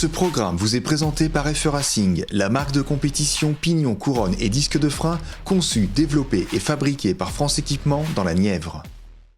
Ce programme vous est présenté par F Racing, la marque de compétition pignon, couronne et disque de frein conçue, développée et fabriquée par France Équipement dans la Nièvre.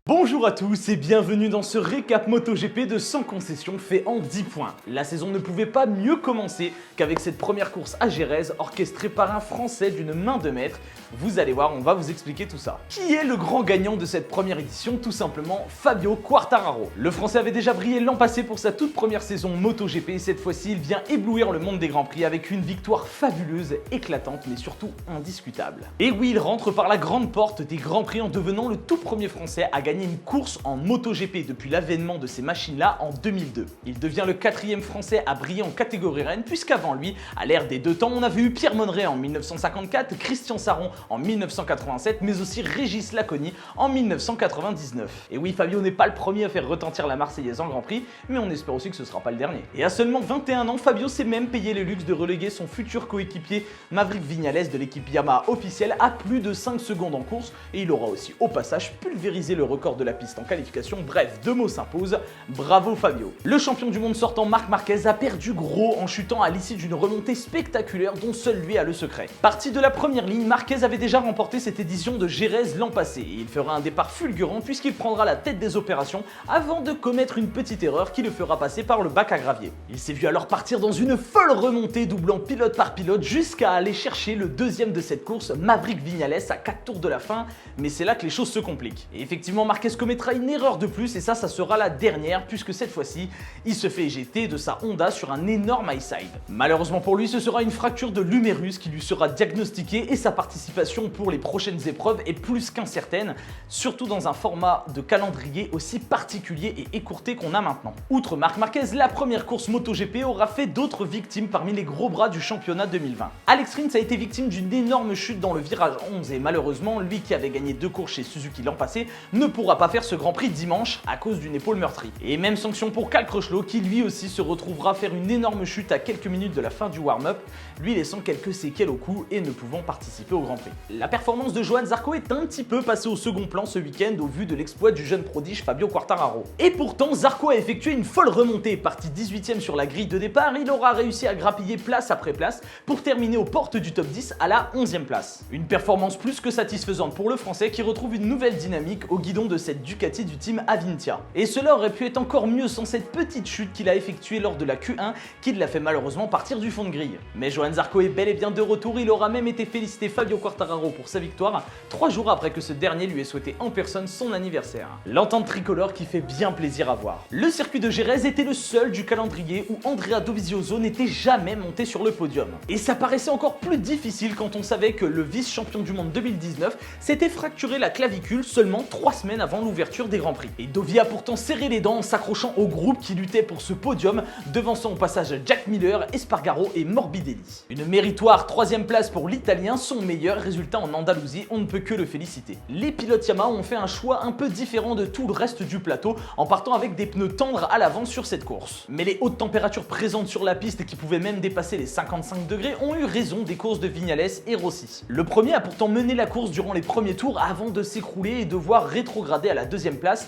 Bonjour à tous et bienvenue dans ce récap MotoGP de 100 concessions fait en 10 points. La saison ne pouvait pas mieux commencer qu'avec cette première course à Jerez orchestrée par un Français d'une main de maître. Vous allez voir, on va vous expliquer tout ça. Qui est le grand gagnant de cette première édition? Tout simplement Fabio Quartararo. Le Français avait déjà brillé l'an passé pour sa toute première saison MotoGP et cette fois-ci il vient éblouir le monde des Grands Prix avec une victoire fabuleuse, éclatante mais surtout indiscutable. Et oui, il rentre par la grande porte des Grands Prix en devenant le tout premier Français à gagner une course en MotoGP depuis l'avènement de ces machines-là en 2002. Il devient le 4e Français à briller en catégorie reine puisqu'avant lui, à l'ère des deux temps, on avait eu Pierre Monneret en 1954, Christian Sarron en 1987, mais aussi Régis Laconi en 1999. Et oui, Fabio n'est pas le premier à faire retentir la Marseillaise en Grand Prix, mais on espère aussi que ce ne sera pas le dernier. Et à seulement 21 ans, Fabio s'est même payé le luxe de reléguer son futur coéquipier Maverick Viñales de l'équipe Yamaha officielle à plus de 5 secondes en course, et il aura aussi au passage pulvérisé le record de la piste en qualification. Bref, deux mots s'imposent, bravo Fabio. Le champion du monde sortant Marc Marquez a perdu gros en chutant à l'issue d'une remontée spectaculaire dont seul lui a le secret. Parti de la première ligne, Marquez avait déjà remporté cette édition de Jerez l'an passé et il fera un départ fulgurant puisqu'il prendra la tête des opérations avant de commettre une petite erreur qui le fera passer par le bac à gravier. Il s'est vu alors partir dans une folle remontée doublant pilote par pilote jusqu'à aller chercher le deuxième de cette course, Maverick Viñales, à 4 tours de la fin, mais c'est là que les choses se compliquent. Et effectivement, Marquez commettra une erreur de plus et ça sera la dernière puisque cette fois-ci, il se fait éjecter de sa Honda sur un énorme high side. Malheureusement pour lui, ce sera une fracture de l'humérus qui lui sera diagnostiquée et sa participation pour les prochaines épreuves est plus qu'incertaine, surtout dans un format de calendrier aussi particulier et écourté qu'on a maintenant. Outre Marc Marquez, la première course MotoGP aura fait d'autres victimes parmi les gros bras du championnat 2020. Alex Rins a été victime d'une énorme chute dans le virage 11 et malheureusement, lui qui avait gagné 2 courses chez Suzuki l'an passé, ne pourra pas faire ce Grand Prix dimanche à cause d'une épaule meurtrie. Et même sanction pour Cal Crutchlow qui lui aussi se retrouvera faire une énorme chute à quelques minutes de la fin du warm-up, lui laissant quelques séquelles au cou et ne pouvant participer au Grand Prix. La performance de Johann Zarco est un petit peu passée au second plan ce week-end au vu de l'exploit du jeune prodige Fabio Quartararo. Et pourtant, Zarco a effectué une folle remontée, parti 18e sur la grille de départ, il aura réussi à grappiller place après place pour terminer aux portes du top 10 à la 11e place. Une performance plus que satisfaisante pour le Français qui retrouve une nouvelle dynamique au guidon de cette Ducati du team Avintia. Et cela aurait pu être encore mieux sans cette petite chute qu'il a effectuée lors de la Q1 qui l'a fait malheureusement partir du fond de grille. Mais Johann Zarco est bel et bien de retour, il aura même été félicité Fabio Quartararo pour sa victoire 3 jours après que ce dernier lui ait souhaité en personne son anniversaire. L'entente tricolore qui fait bien plaisir à voir. Le circuit de Jerez était le seul du calendrier où Andrea Dovizioso n'était jamais monté sur le podium. Et ça paraissait encore plus difficile quand on savait que le vice-champion du monde 2019 s'était fracturé la clavicule seulement 3 semaines avant l'ouverture des Grands Prix. Et Dovi a pourtant serré les dents en s'accrochant au groupe qui luttait pour ce podium, devançant au passage Jack Miller, Espargaro et Morbidelli. Une méritoire 3e place pour l'Italien, son meilleur résultat en Andalousie, on ne peut que le féliciter. Les pilotes Yamaha ont fait un choix un peu différent de tout le reste du plateau en partant avec des pneus tendres à l'avant sur cette course. Mais les hautes températures présentes sur la piste et qui pouvaient même dépasser les 55 degrés ont eu raison des courses de Viñales et Rossi. Le premier a pourtant mené la course durant les premiers tours avant de s'écrouler et devoir rétrograder à la 2e place,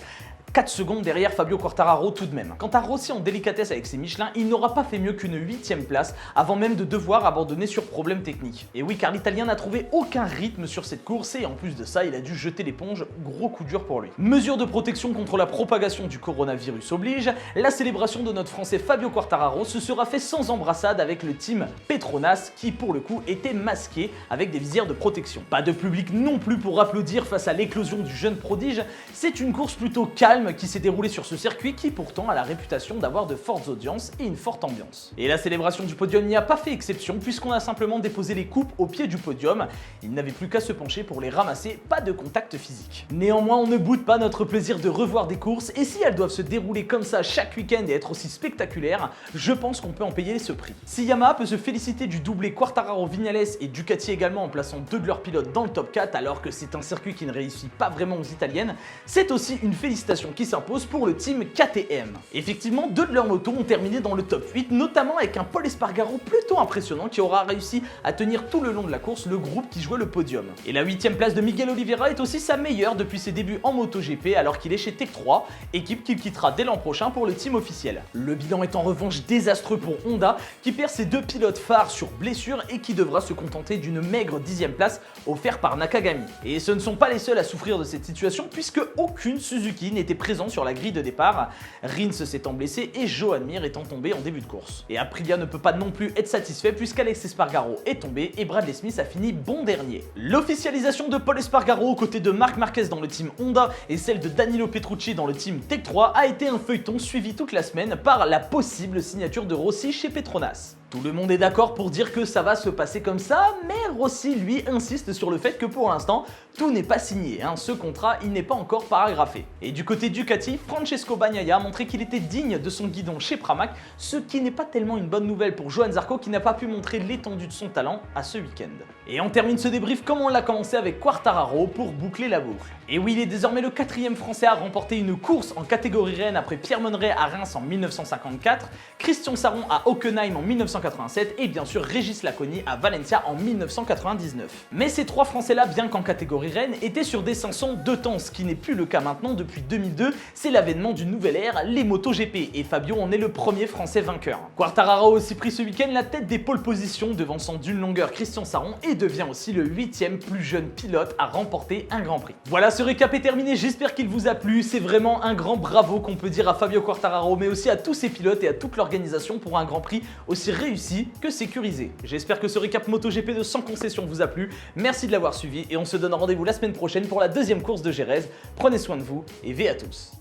4 secondes derrière Fabio Quartararo tout de même. Quant à Rossi en délicatesse avec ses Michelin, il n'aura pas fait mieux qu'une 8e place avant même de devoir abandonner sur problème technique. Et oui, car l'Italien n'a trouvé aucun rythme sur cette course et en plus de ça, il a dû jeter l'éponge, gros coup dur pour lui. Mesure de protection contre la propagation du coronavirus oblige, la célébration de notre Français Fabio Quartararo se sera fait sans embrassade avec le team Petronas qui pour le coup était masqué avec des visières de protection. Pas de public non plus pour applaudir face à l'éclosion du jeune prodige, c'est une course plutôt calme qui s'est déroulé sur ce circuit qui pourtant a la réputation d'avoir de fortes audiences et une forte ambiance. Et la célébration du podium n'y a pas fait exception puisqu'on a simplement déposé les coupes au pied du podium. Il n'avait plus qu'à se pencher pour les ramasser, pas de contact physique. Néanmoins, on ne boude pas notre plaisir de revoir des courses et si elles doivent se dérouler comme ça chaque week-end et être aussi spectaculaires, je pense qu'on peut en payer ce prix. Si Yamaha peut se féliciter du doublé Quartararo-Viñales et Ducati également en plaçant 2 de leurs pilotes dans le top 4 alors que c'est un circuit qui ne réussit pas vraiment aux italiennes, c'est aussi une félicitation qualification qui s'impose pour le team KTM. Effectivement, 2 de leurs motos ont terminé dans le top 8, notamment avec un Pol Espargaro plutôt impressionnant qui aura réussi à tenir tout le long de la course le groupe qui jouait le podium. Et la 8ème place de Miguel Oliveira est aussi sa meilleure depuis ses débuts en MotoGP alors qu'il est chez Tech 3, équipe qu'il quittera dès l'an prochain pour le team officiel. Le bilan est en revanche désastreux pour Honda qui perd ses 2 pilotes phares sur blessure et qui devra se contenter d'une maigre 10ème place offerte par Nakagami. Et ce ne sont pas les seuls à souffrir de cette situation puisque aucune Suzuki n'était présente sur la grille de départ, Rins s'étant blessé et Joan Mir étant tombé en début de course. Et Aprilia ne peut pas non plus être satisfait puisqu'Alex Espargaro est tombé et Bradley Smith a fini bon dernier. L'officialisation de Pol Espargaro aux côtés de Marc Marquez dans le team Honda et celle de Danilo Petrucci dans le team Tech 3 a été un feuilleton suivi toute la semaine par la possible signature de Rossi chez Petronas. Tout le monde est d'accord pour dire que ça va se passer comme ça, mais Rossi lui insiste sur le fait que pour l'instant, tout n'est pas signé, ce contrat il n'est pas encore paragraphé. Et du côté Ducati, Francesco Bagnaia a montré qu'il était digne de son guidon chez Pramac, ce qui n'est pas tellement une bonne nouvelle pour Johann Zarco qui n'a pas pu montrer l'étendue de son talent à ce week-end. Et on termine ce débrief comme on l'a commencé avec Quartararo pour boucler la boucle. Et oui, il est désormais le 4e français à remporter une course en catégorie Rennes après Pierre Monneret à Reims en 1954, Christian Saron à Hockenheim en 1987 et bien sûr Régis Laconi à Valencia en 1999. Mais ces 3 Français-là, bien qu'en catégorie Rennes, étaient sur des 500 de temps, ce qui n'est plus le cas maintenant depuis 2002, c'est l'avènement d'une nouvelle ère, les MotoGP, et Fabio en est le premier Français vainqueur. Quartararo a aussi pris ce week-end la tête des pole positions, devançant d'une longueur Christian Saron et devient aussi le 8e plus jeune pilote à remporter un Grand Prix. Voilà, ce récap est terminé, j'espère qu'il vous a plu, c'est vraiment un grand bravo qu'on peut dire à Fabio Quartararo, mais aussi à tous ses pilotes et à toute l'organisation pour un Grand Prix aussi réussi que sécurisé. J'espère que ce récap MotoGP de Sans Concession vous a plu, merci de l'avoir suivi et on se donne rendez-vous la semaine prochaine pour la 2e course de Jerez. Prenez soin de vous et V à tous.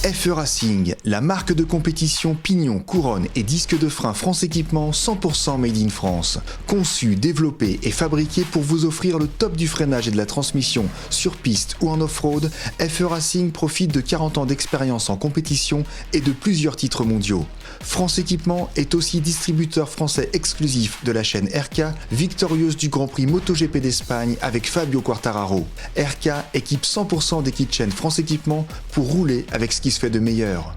FE Racing, la marque de compétition pignon, couronne et disque de frein France Équipement 100% made in France. Conçu, développé et fabriqué pour vous offrir le top du freinage et de la transmission sur piste ou en off-road, FE Racing profite de 40 ans d'expérience en compétition et de plusieurs titres mondiaux. France Équipement est aussi distributeur français exclusif de la chaîne RK, victorieuse du Grand Prix MotoGP d'Espagne avec Fabio Quartararo. RK équipe 100% des kits chaîne France Équipement pour rouler avec ce qui se fait de meilleur.